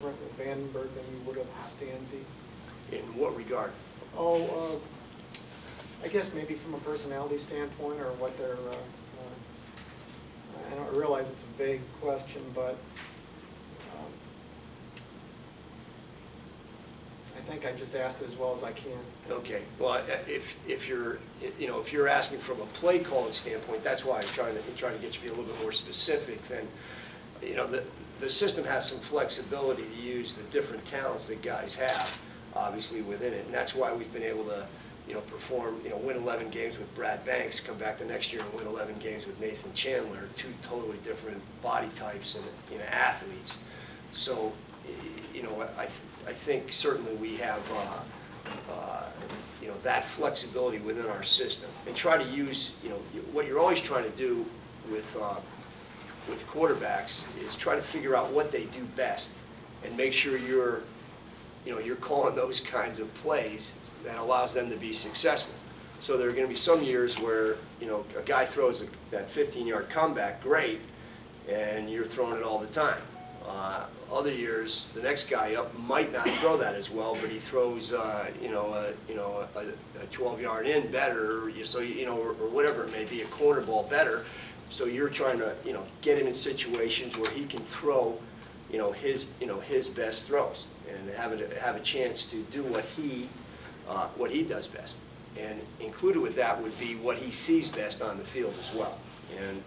with Vandenberg than you would have with Stanzi. In what regard? Oh, I guess maybe from a personality standpoint, or what they're. I don't realize it's a vague question, but I think I just asked it as well as I can. Okay. Well, if you're asking from a play calling standpoint, that's why I'm trying to get you to be a little bit more specific. Then, the system has some flexibility to use the different talents that guys have, obviously within it, and that's why we've been able to, perform, win 11 games with Brad Banks, come back the next year and win 11 games with Nathan Chandler, two totally different body types and athletes. So, I think certainly we have, that flexibility within our system, and try to use, what you're always trying to do with quarterbacks is try to figure out what they do best, and make sure you're calling those kinds of plays that allows them to be successful. So there are going to be some years where, a guy throws that 15-yard comeback, great, and you're throwing it all the time. Other years, the next guy up might not throw that as well, but he throws, a 12-yard in better, or whatever it may be, a corner ball better. So you're trying to, get him in situations where he can throw, his best throws, and have a chance to do what he does best. And included with that would be what he sees best on the field as well. And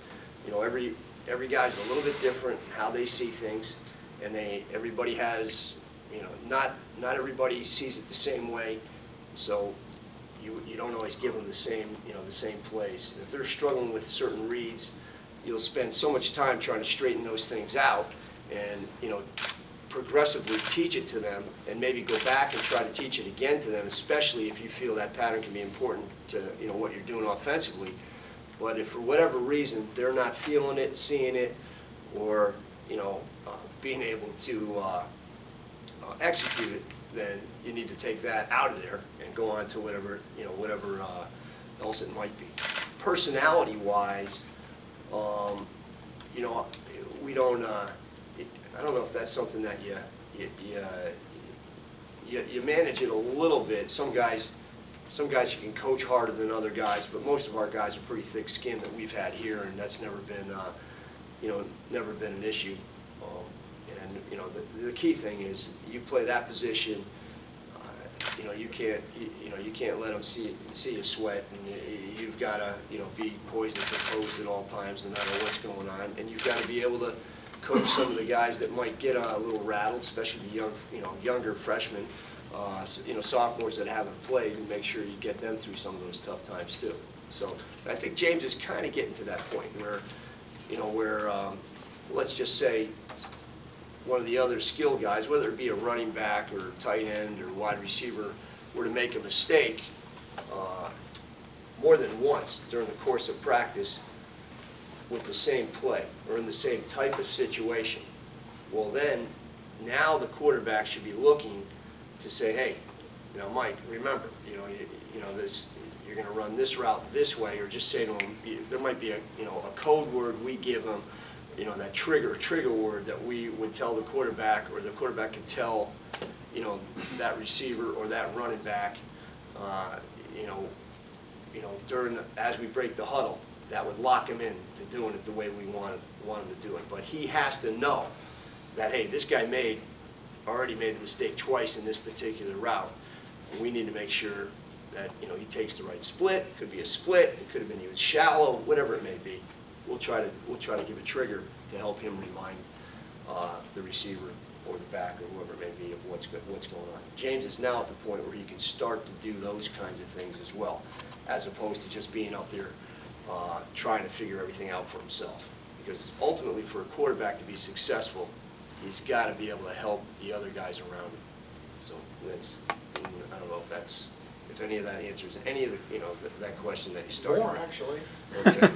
every guy's a little bit different how they see things, and everybody has, not everybody sees it the same way. So you don't always give them the same plays. If they're struggling with certain reads, you'll spend so much time trying to straighten those things out, and progressively teach it to them, and maybe go back and try to teach it again to them, especially if you feel that pattern can be important to what you're doing offensively. But if for whatever reason they're not feeling it, seeing it, or being able to execute it, then you need to take that out of there and go on to whatever else it might be. Personality-wise, we don't. I don't know if that's something that you manage it a little bit. Some guys you can coach harder than other guys, but most of our guys are pretty thick-skinned that we've had here, and that's never been never been an issue. And the key thing is you play that position. You can't let them see you sweat, and you've got to be poised and composed at all times, no matter what's going on. And you've got to be able to coach some of the guys that might get a little rattled, especially the younger freshmen, sophomores that haven't played, and make sure you get them through some of those tough times too. So I think James is kind of getting to that point where, let's just say, one of the other skill guys, whether it be a running back or tight end or wide receiver, were to make a mistake more than once during the course of practice with the same play or in the same type of situation, well then, now the quarterback should be looking to say, hey, Mike, remember, this, you're going to run this route this way, or just say to him, there might be a code word we give them, that trigger word that we would tell the quarterback, or the quarterback could tell, that receiver or that running back, as we break the huddle, that would lock him in to doing it the way we want him to do it. But he has to know that, hey, this guy already made the mistake twice in this particular route. And we need to make sure that he takes the right split. It could be a split. It could have been even shallow. Whatever it may be, we'll try to give a trigger to help him remind the receiver or the back or whoever it may be of what's going on. James is now at the point where he can start to do those kinds of things as well, as opposed to just being up there trying to figure everything out for himself. Because ultimately, for a quarterback to be successful, he's got to be able to help the other guys around him. So I don't know if any of that answers any of that question that you started. More, actually. Okay.